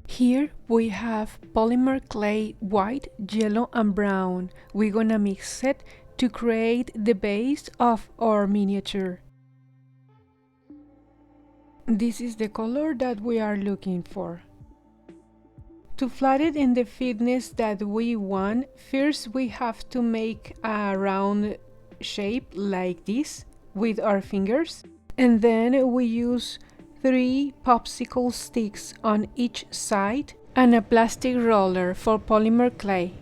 Here we have polymer clay white, yellow and brown. We're gonna mix it to create the base of our miniature. This is the color that we are looking for. To flatten it in the thickness that we want, first we have to make a round shape like this with our fingers, and then we use 3 popsicle sticks on each side and a plastic roller for polymer clay.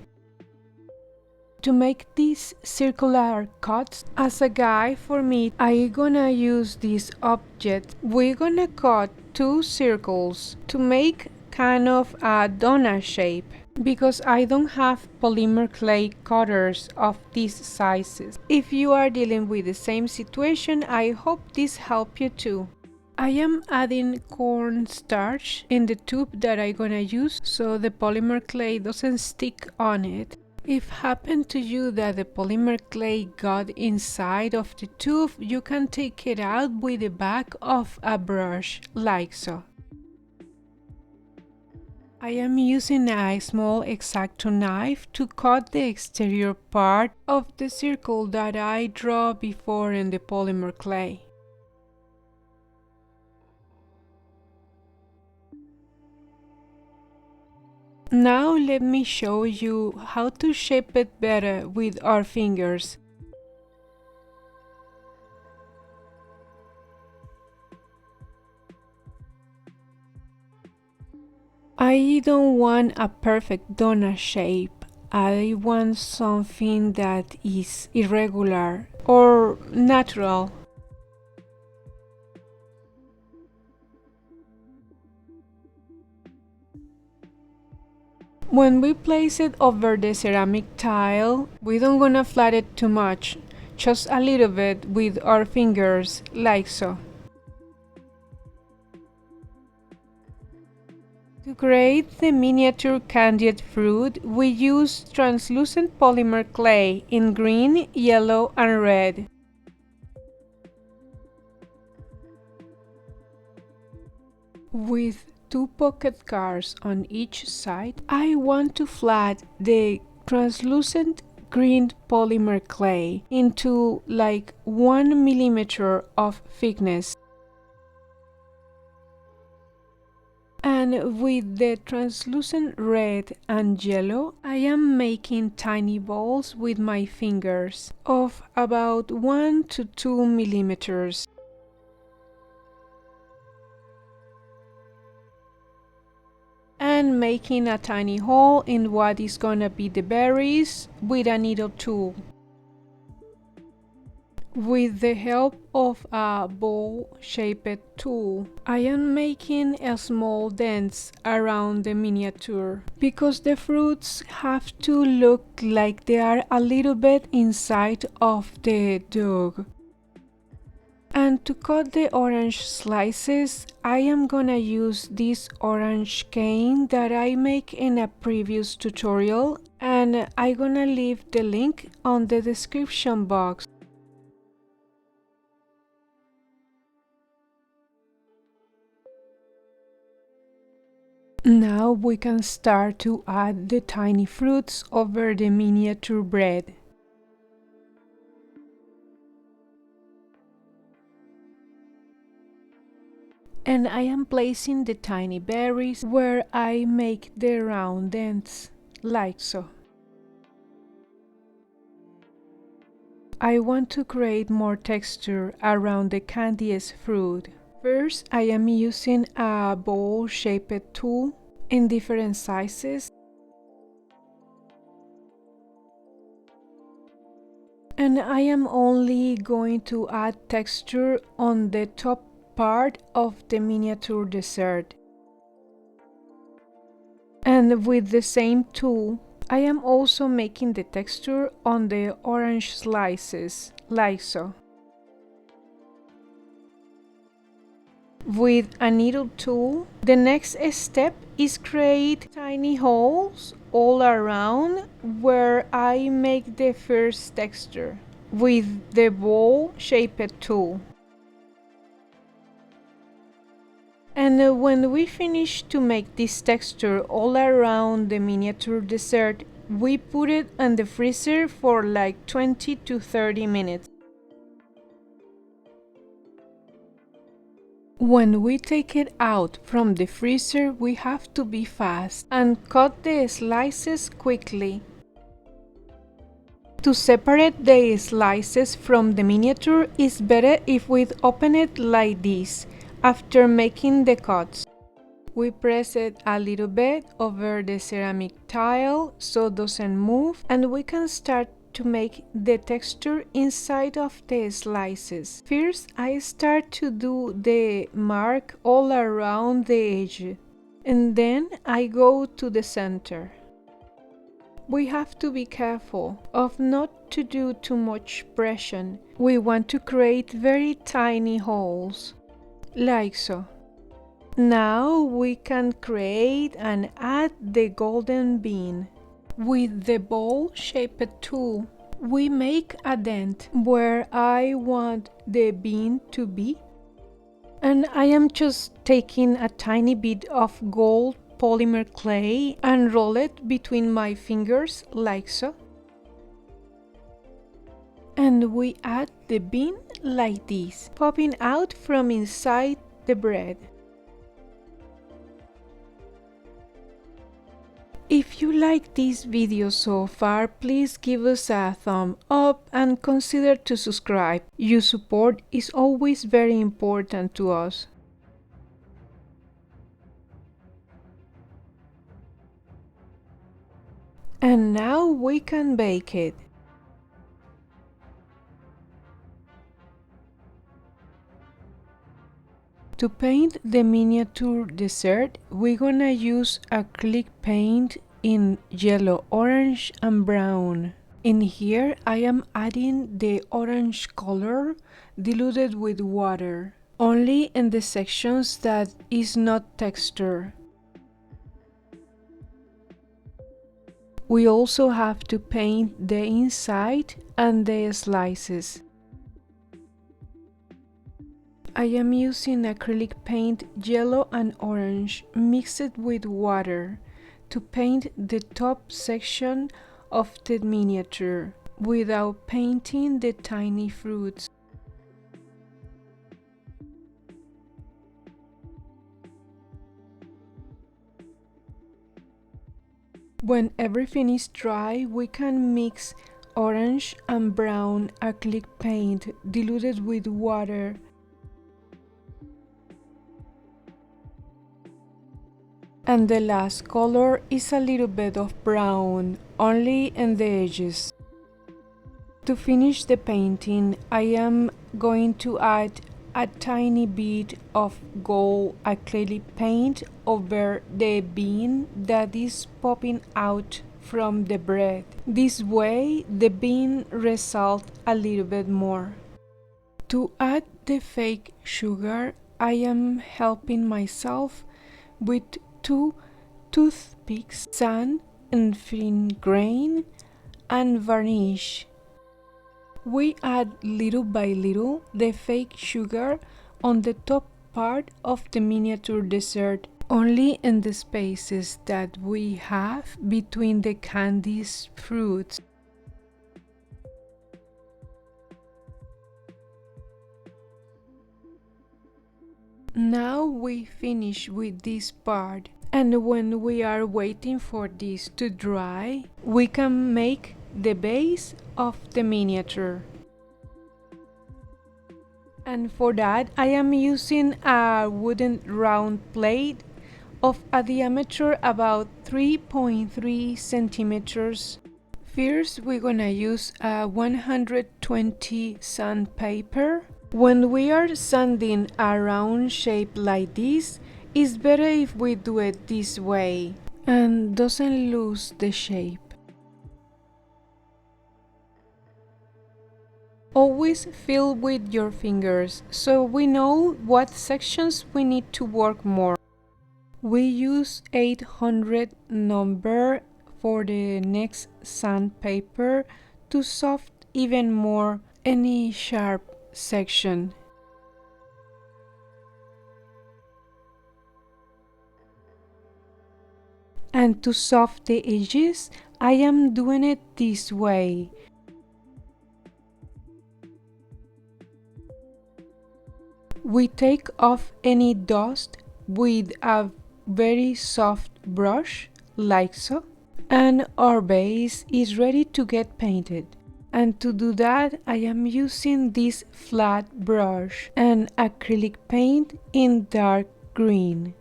To make these circular cuts, as a guide for me, I'm gonna use this object. We're gonna cut 2 circles to make kind of a donut shape, because I don't have polymer clay cutters of these sizes. If you are dealing with the same situation, I hope this helps you too. I am adding cornstarch in the tube that I'm gonna use so the polymer clay doesn't stick on it. If happened to you that the polymer clay got inside of the tube, you can take it out with the back of a brush, like so. I am using a small X-Acto knife to cut the exterior part of the circle that I draw before in the polymer clay. Now let me show you how to shape it better with our fingers. I don't want a perfect donut shape. I want something that is irregular or natural. When we place it over the ceramic tile, we don't gonna flatten it too much, just a little bit with our fingers, like so. To create the miniature candied fruit, we use translucent polymer clay in green, yellow and red. With 2 pocket cars on each side, I want to flat the translucent green polymer clay into like 1 millimeter of thickness. And with the translucent red and yellow, I am making tiny balls with my fingers of about 1 to 2 millimeters. And making a tiny hole in what is gonna be the berries with a needle tool. With the help of a bowl-shaped tool, I am making a small dents around the miniature, because the fruits have to look like they are a little bit inside of the dog. And to cut the orange slices, I am gonna use this orange cane that I make in a previous tutorial, and I'm gonna leave the link on the description box. Now we can start to add the tiny fruits over the miniature bread. And I am placing the tiny berries where I make the round dents, like so. I want to create more texture around the candied fruit. First, I am using a bowl-shaped tool in different sizes. And I am only going to add texture on the top part of the miniature dessert. And with the same tool, I am also making the texture on the orange slices, like so. With a needle tool, the next step is create tiny holes all around where I make the first texture with the bowl-shaped tool. And when we finish to make this texture all around the miniature dessert, we put it in the freezer for like 20 to 30 minutes. When we take it out from the freezer, we have to be fast and cut the slices quickly. To separate the slices from the miniature, it's better if we open it like this after making the cuts. We press it a little bit over the ceramic tile so it doesn't move, and we can start to make the texture inside of the slices. First, I start to do the mark all around the edge, and then I go to the center. We have to be careful of not to do too much pressure. We want to create very tiny holes, like so. Now we can create and add the golden bean. With the bowl-shaped tool, we make a dent where I want the bean to be. And I am just taking a tiny bit of gold polymer clay and roll it between my fingers like so. And we add the bean like this, popping out from inside the bread. If you like this video so far, please give us a thumb up and consider to subscribe. Your support is always very important to us. And now we can bake it. To paint the miniature dessert, we're gonna use acrylic paint in yellow, orange and brown. In here I am adding the orange color diluted with water, only in the sections that is not texture. We also have to paint the inside and the slices. I am using acrylic paint yellow and orange mixed with water to paint the top section of the miniature without painting the tiny fruits. When everything is dry, we can mix orange and brown acrylic paint diluted with water. And the last color is a little bit of brown, only in the edges. To finish the painting, I am going to add a tiny bit of gold acrylic paint over the bean that is popping out from the bread. This way, the bean results a little bit more. To add the fake sugar, I am helping myself with 2 toothpicks, sand and fine grain, and varnish. We add little by little the fake sugar on the top part of the miniature dessert, only in the spaces that we have between the candied fruits. Now we finish with this part, and when we are waiting for this to dry, we can make the base of the miniature. And for that, I am using a wooden round plate of a diameter about 3.3 centimeters. First, we're gonna use a 120 sandpaper. When we are sanding a round shape like this, it's better if we do it this way and doesn't lose the shape. Always feel with your fingers so we know what sections we need to work more. We use 800 number for the next sandpaper to soften even more any sharp section. And to soften the edges, I am doing it this way. We take off any dust with a very soft brush, like so, and our base is ready to get painted. And to do that, I am using this flat brush and acrylic paint in dark green.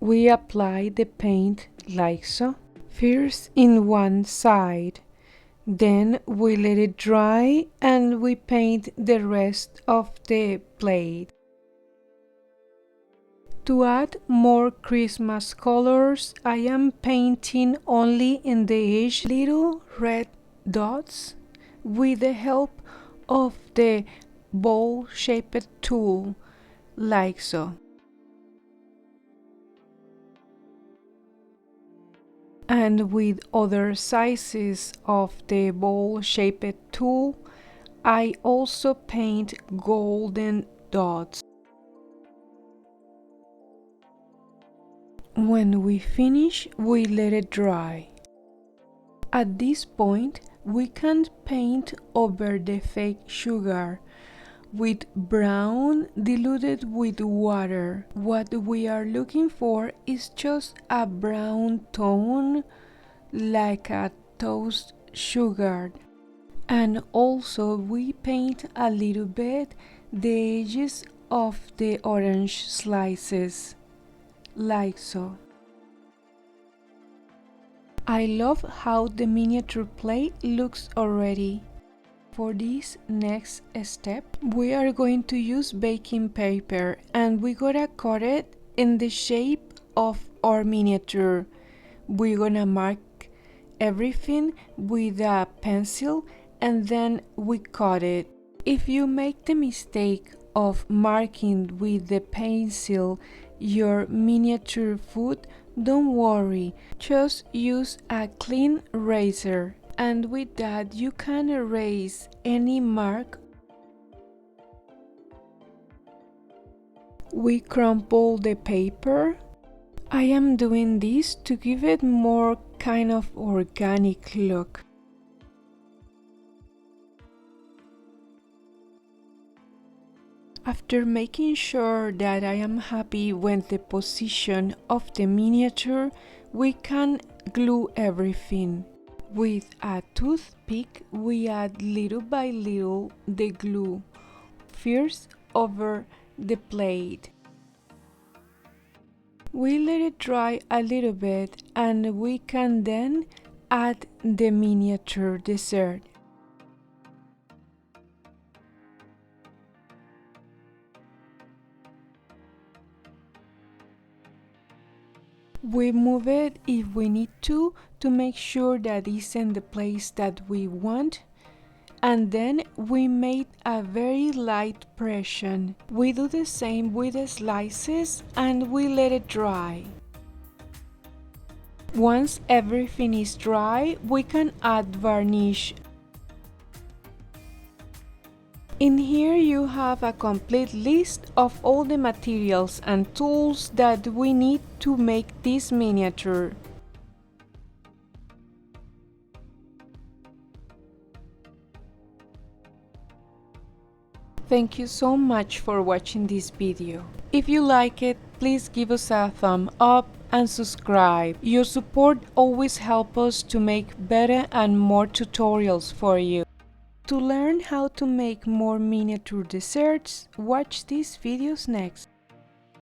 We apply the paint like so, first in one side. Then we let it dry and we paint the rest of the plate. To add more Christmas colors, I am painting only in the edge little red dots with the help of the bowl-shaped tool, like so. And with other sizes of the bowl-shaped tool, I also paint golden dots. When we finish, we let it dry. At this point, we can paint over the fake sugar with brown diluted with water. What we are looking for is just a brown tone, like a toast sugar. And also we paint a little bit the edges of the orange slices, like so. I love how the miniature plate looks already. For this next step, we are going to use baking paper and we're gonna cut it in the shape of our miniature. We're gonna mark everything with a pencil and then we cut it. If you make the mistake of marking with the pencil your miniature food, don't worry, just use a clean razor. And with that you can erase any mark. We crumple the paper. I am doing this to give it more kind of organic look. After making sure that I am happy with the position of the miniature, we can glue everything. With a toothpick, we add little by little the glue, first over the plate. We let it dry a little bit and we can then add the miniature dessert. We move it if we need to make sure that it's in the place that we want. And then we made a very light pressure. We do the same with the slices and we let it dry. Once everything is dry, we can add varnish. In here you have a complete list of all the materials and tools that we need to make this miniature. Thank you so much for watching this video. If you like it, please give us a thumb up and subscribe. Your support always helps us to make better and more tutorials for you. To learn how to make more miniature desserts, watch these videos next.